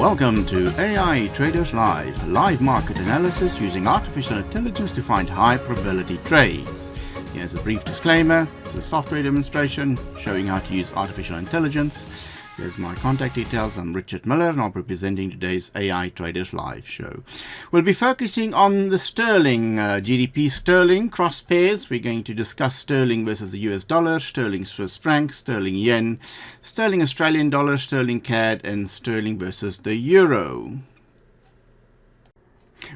Welcome to AI Traders Live, live market analysis using artificial intelligence to find high probability trades. Here's a brief disclaimer. It's a software demonstration showing how to use artificial intelligence. Here's my contact details. I'm Richard Miller and I'll be presenting today's AI Traders Live show. We'll be focusing on the sterling, GBP sterling cross pairs. We're going to discuss sterling versus the US dollar, sterling Swiss franc, sterling yen, sterling Australian dollar, sterling CAD, and sterling versus the euro.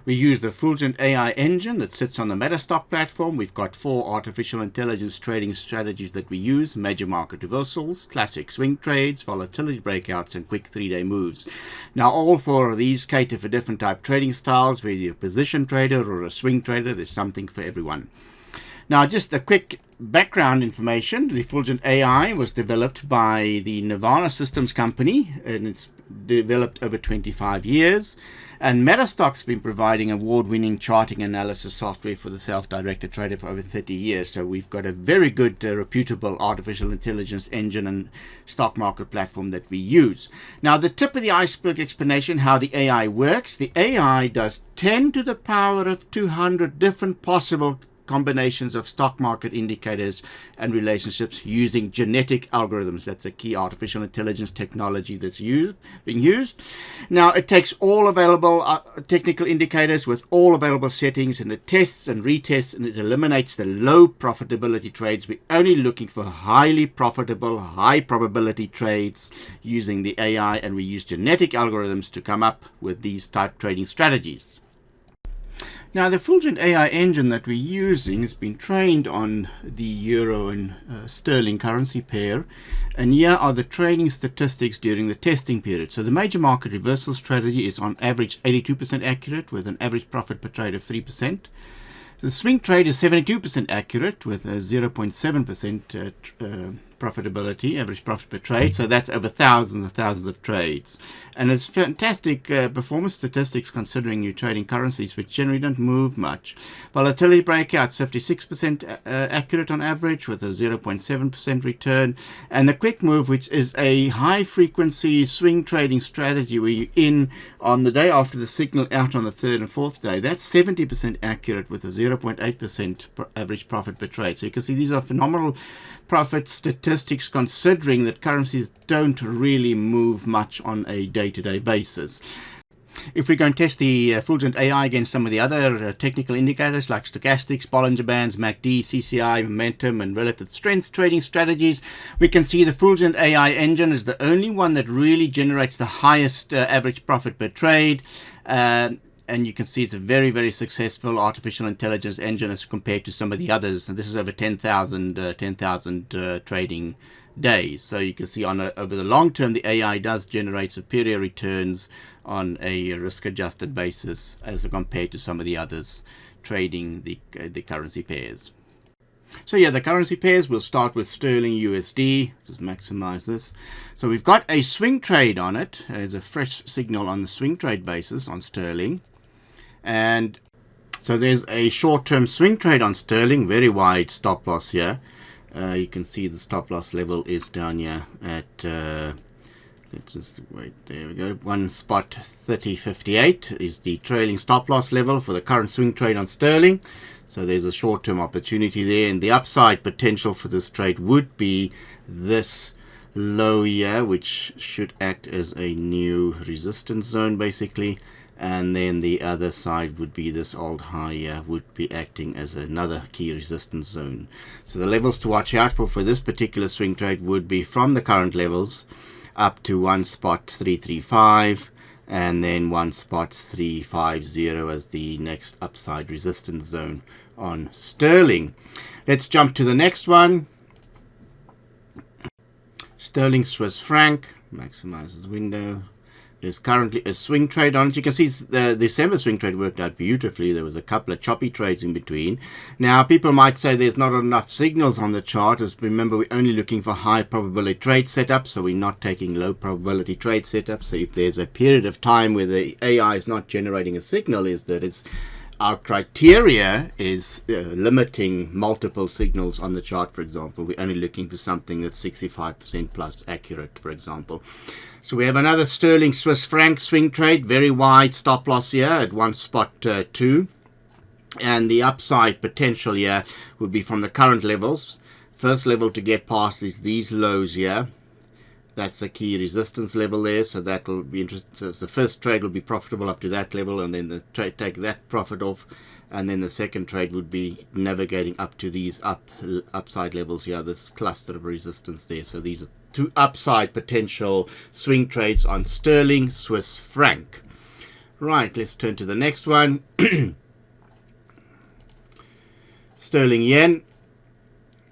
We use the Fulgent AI engine that sits on the Metastock platform. We've got 4 artificial intelligence trading strategies that we use: major market reversals, classic swing trades, volatility breakouts, and quick 3-day moves. Now, all 4 of these cater for different type trading styles. Whether you're a position trader or a swing trader, there's something for everyone. Now, just a quick background information. The Fulgent AI was developed by the Nirvana Systems company, and it's developed over 25 years. And Metastock's been providing award-winning charting analysis software for the self-directed trader for over 30 years. So we've got a very good, reputable artificial intelligence engine and stock market platform that we use. Now, the tip of the iceberg explanation how the AI works. The AI does 10 to the power of 200 different possible combinations of stock market indicators and relationships using genetic algorithms. That's a key artificial intelligence technology that's being used. Now, it takes all available technical indicators with all available settings, and it tests and retests, and it eliminates the low profitability trades. We're only looking for highly profitable, high probability trades using the AI, and we use genetic algorithms to come up with these type trading strategies. Now, the Fulgent AI engine that we're using has been trained on the euro and sterling currency pair, and here are the trading statistics during the testing period. So the major market reversal strategy is on average 82% accurate with an average profit per trade of 3%. The swing trade is 72% accurate with a 0.7% profitability, average profit per trade. So that's over thousands and thousands of trades. And it's fantastic performance statistics considering you're trading currencies which generally don't move much. Volatility breakouts, 56% accurate on average with a 0.7% return. And the quick move, which is a high frequency swing trading strategy where you're in on the day after the signal, out on the 3rd and 4th day, that's 70% accurate with a 0.8% average profit per trade. So you can see these are phenomenal profit statistics considering that currencies don't really move much on a day-to-day basis. If we go and test the Fulgent AI against some of the other technical indicators like stochastics, Bollinger Bands, MACD, CCI, momentum, and relative strength trading strategies, we can see the Fulgent AI engine is the only one that really generates the highest average profit per trade. And you can see it's a very, very successful artificial intelligence engine as compared to some of the others. And this is over 10,000 trading days. So you can see over the long term, the AI does generate superior returns on a risk-adjusted basis as compared to some of the others trading the currency pairs. So yeah, the currency pairs, we'll start with sterling USD. Just maximize this. So we've got a swing trade on it. There's a fresh signal on the swing trade basis on sterling. And so there's a short-term swing trade on sterling, very wide stop loss here. You can see the stop loss level is down here at, let's just wait, there we go, 1 spot 30.58 is the trailing stop loss level for the current swing trade on sterling. So there's a short-term opportunity there, and the upside potential for this trade would be this low here, which should act as a new resistance zone basically. And then the other side would be this old high here, would be acting as another key resistance zone. So the levels to watch out for this particular swing trade would be from the current levels up to 1 spot 335 and then 1 spot 350 as the next upside resistance zone on sterling. Let's jump to the next one. Sterling Swiss franc, maximizes window. There's currently a swing trade on it. You can see the December swing trade worked out beautifully. There was a couple of choppy trades in between. Now, people might say there's not enough signals on the chart. As remember, we're only looking for high probability trade setups, so we're not taking low probability trade setups. So if there's a period of time where the AI is not generating a signal, is that it's our criteria is limiting multiple signals on the chart, for example. We're only looking for something that's 65% plus accurate, for example. So we have another sterling Swiss franc swing trade, very wide stop loss here at 1.2. And the upside potential here would be from the current levels. First level to get past is these lows here. That's a key resistance level there, so that will be interesting. So the first trade will be profitable up to that level, and then the trade take that profit off, and then the second trade would be navigating up to these upside levels here, this cluster of resistance there. So these are two upside potential swing trades on sterling Swiss franc. Right, let's turn to the next one. Sterling yen.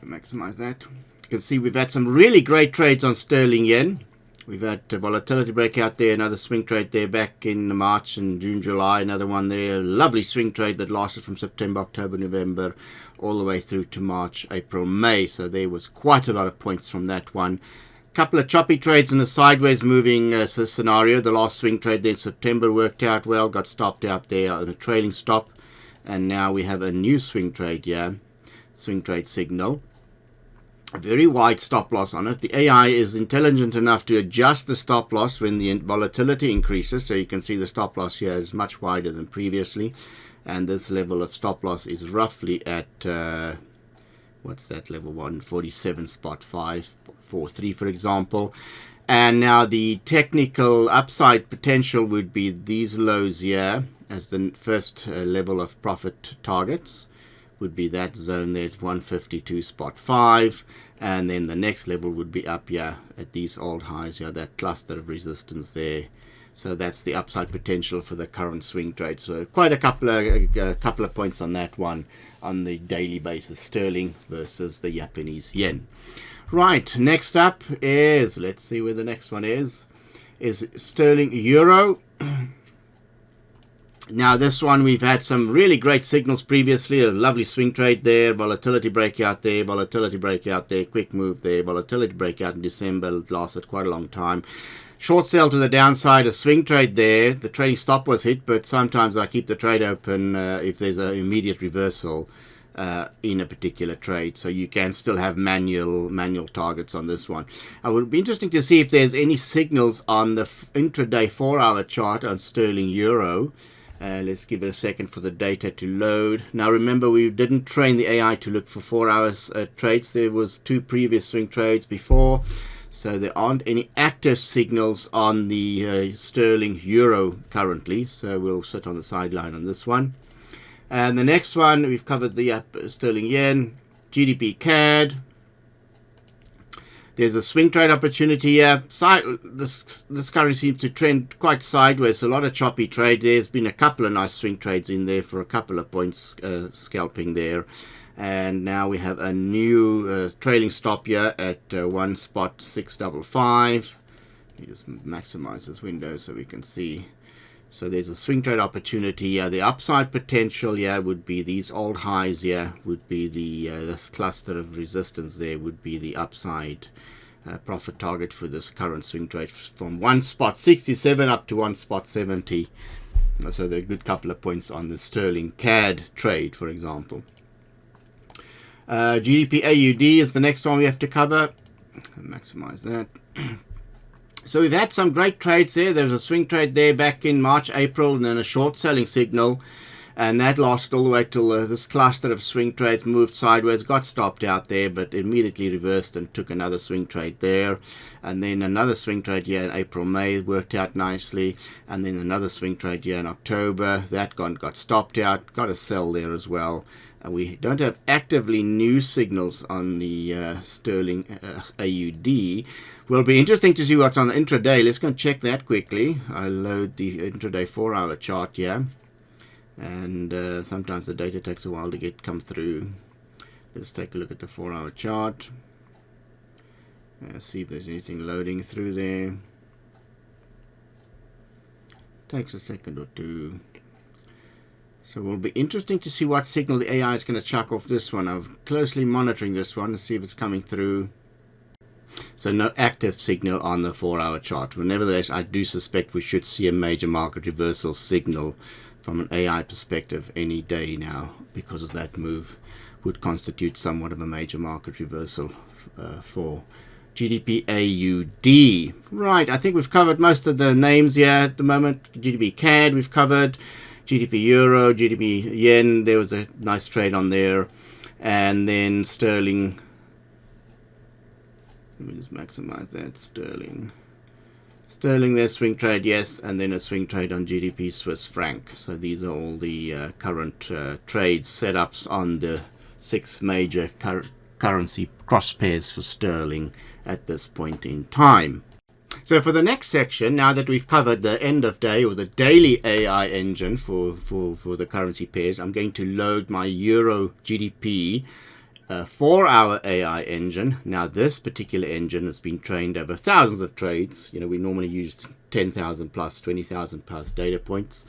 Maximize that. You can see we've had some really great trades on sterling yen. We've had a volatility breakout there, another swing trade there back in March and June, July, another one there. A lovely swing trade that lasted from September, October, November, all the way through to March, April, May. So there was quite a lot of points from that one. Couple of choppy trades in a sideways moving scenario. The last swing trade there in September worked out well, got stopped out there on a trailing stop. And now we have a new swing trade here, swing trade signal. A very wide stop loss on it. The AI is intelligent enough to adjust the stop loss when the volatility increases. So you can see the stop loss here is much wider than previously. And this level of stop loss is roughly at, what's that level? 147.543, for example. And now the technical upside potential would be these lows here as the first level of profit targets. Would be that zone there at 152.5, and then the next level would be up here at these old highs here, that cluster of resistance there. So that's the upside potential for the current swing trade. So quite a couple of points on that one on the daily basis, sterling versus the Japanese yen. Right, next up is, let's see where the next one is sterling euro. Now this one we've had some really great signals previously, a lovely swing trade there, volatility breakout there, volatility breakout there, quick move there, volatility breakout in December, it lasted quite a long time. Short sell to the downside, a swing trade there, the trading stop was hit, but sometimes I keep the trade open if there's an immediate reversal in a particular trade, so you can still have manual targets on this one. It would be interesting to see if there's any signals on the intraday 4-hour chart on sterling euro. Let's give it a second for the data to load. Now remember, we didn't train the AI to look for 4 hours trades. There was 2 previous swing trades before, so there aren't any active signals on the sterling euro currently, so we'll sit on the sideline on this one. And the next one, we've covered the sterling yen, GBP CAD. There's a swing trade opportunity here. This currency seems to trend quite sideways. A lot of choppy trade. There's been a couple of nice swing trades in there for a couple of points scalping there. And now we have a new trailing stop here at 1.655. Let me just maximize this window so we can see. So there's a swing trade opportunity here. The upside potential here would be these old highs here, would be this cluster of resistance there, would be the upside profit target for this current swing trade from 1.67 up to 1.70. So there are a good couple of points on the sterling CAD trade, for example. GBPUSD is the next one we have to cover. Maximize that. So we've had some great trades there. There was a swing trade there back in March, April, and then a short selling signal. And that lasted all the way till this cluster of swing trades moved sideways, got stopped out there, but immediately reversed and took another swing trade there. And then another swing trade here in April, May, worked out nicely. And then another swing trade here in October. That got stopped out, got a sell there as well. And we don't have actively new signals on the sterling AUD. Will be interesting to see what's on the intraday. Let's go and check that quickly. I'll load the intraday 4-hour chart here. And sometimes the data takes a while to come through. Let's take a look at the 4-hour chart. See if there's anything loading through there. Takes a second or two. So it will be interesting to see what signal the AI is going to chuck off this one. I'm closely monitoring this one to see if it's coming through. So no active signal on the 4-hour chart. But nevertheless, I do suspect we should see a major market reversal signal from an AI perspective any day now, because of that move would constitute somewhat of a major market reversal for GBPUSD. Right, I think we've covered most of the names here at the moment. GBP CAD we've covered, GBP Euro, GBP Yen, there was a nice trade on there, and then Sterling. Let me just maximize that. Sterling, there's swing trade, yes, and then a swing trade on GBP Swiss franc. So these are all the current trade setups on the 6 major currency cross pairs for sterling at this point in time. So for the next section, now that we've covered the end of day or the daily AI engine for the currency pairs, I'm going to load my Euro GBP 4-hour AI engine. Now this particular engine has been trained over thousands of trades. You know, we normally used 10,000 plus, 20,000 plus data points.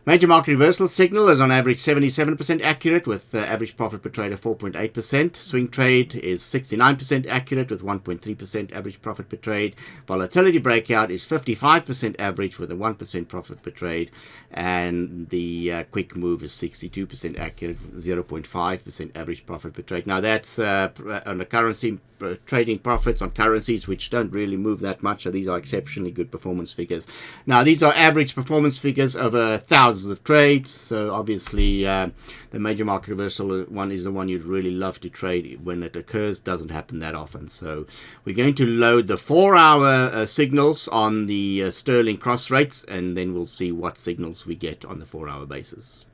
Major market reversal signal is on average 77% accurate with average profit per trade of 4.8%. Swing trade is 69% accurate with 1.3% average profit per trade. Volatility breakout is 55% average with a 1% profit per trade. And the quick move is 62% accurate with 0.5% average profit per trade. Now that's on the currency trading profits on currencies which don't really move that much. So these are exceptionally good performance figures. Now these are average performance figures over thousands of trades. So obviously the major market reversal one is the one you'd really love to trade when it occurs. Doesn't happen that often. So we're going to load the 4-hour signals on the sterling cross rates, and then we'll see what signals we get on the 4-hour basis.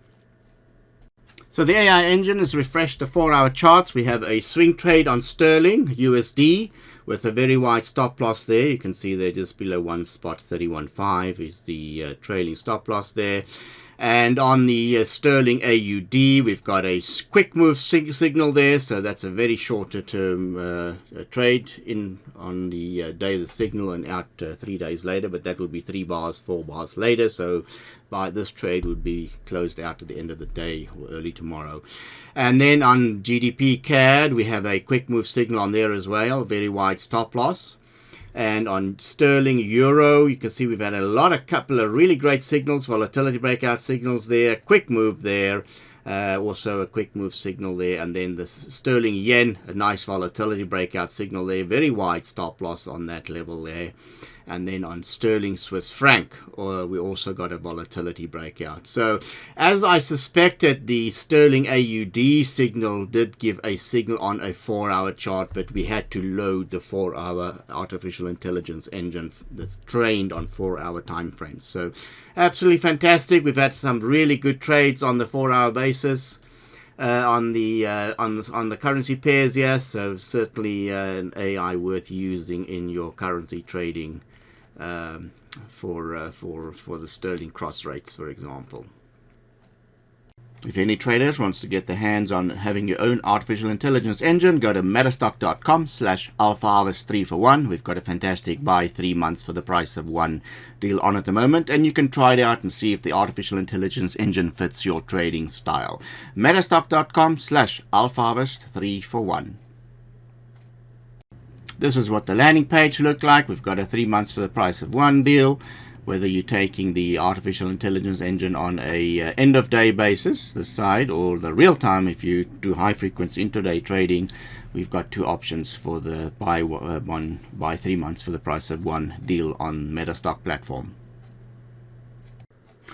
So the AI engine has refreshed the 4-hour charts. We have a swing trade on sterling USD with a very wide stop loss there. You can see they're just below 1.315 is the trailing stop loss there. And on the sterling AUD, we've got a quick move signal there. So that's a very shorter term trade in on the day of the signal and out 3 days later. But that will be 3 bars, 4 bars later. So by this trade would be closed out at the end of the day or early tomorrow. And then on GBP CAD, we have a quick move signal on there as well. Very wide stop loss. And on sterling euro, you can see we've had a couple of really great signals, volatility breakout signals there, quick move there, also a quick move signal there. And then the sterling yen, a nice volatility breakout signal there, very wide stop loss on that level there. And then on sterling Swiss franc, we also got a volatility breakout. So as I suspected, the sterling AUD signal did give a signal on a 4-hour chart, but we had to load the 4-hour artificial intelligence engine that's trained on 4-hour time frames. So absolutely fantastic. We've had some really good trades on the 4-hour basis. On the currency pairs, yes. So certainly an AI worth using in your currency trading for the sterling cross rates, for example. If any traders wants to get their hands on having your own artificial intelligence engine, go to metastock.com/alphaharvest 3-for-1. We've got a fantastic buy 3 months for the price of 1 deal on at the moment, and you can try it out and see if the artificial intelligence engine fits your trading style. metastock.com/alphaharvest 3-for-1. This is what the landing page looked like. We've got a 3 months for the price of 1 deal. Whether you're taking the artificial intelligence engine on a end of day basis, the side, or the real time, if you do high frequency intraday trading, we've got 2 options for the buy 3 months for the price of 1 deal on Metastock platform.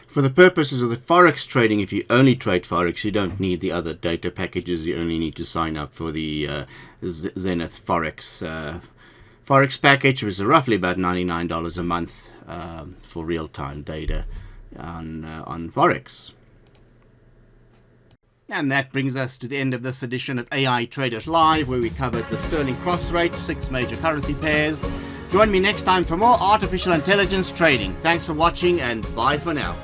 For the purposes of the Forex trading, if you only trade Forex, you don't need the other data packages. You only need to sign up for the Zenith Forex package, which is roughly about $99 a month for real-time data on Forex. And that brings us to the end of this edition of AI Traders Live, where we covered the sterling cross rates, 6 major currency pairs. Join me next time for more artificial intelligence trading. Thanks for watching, and bye for now.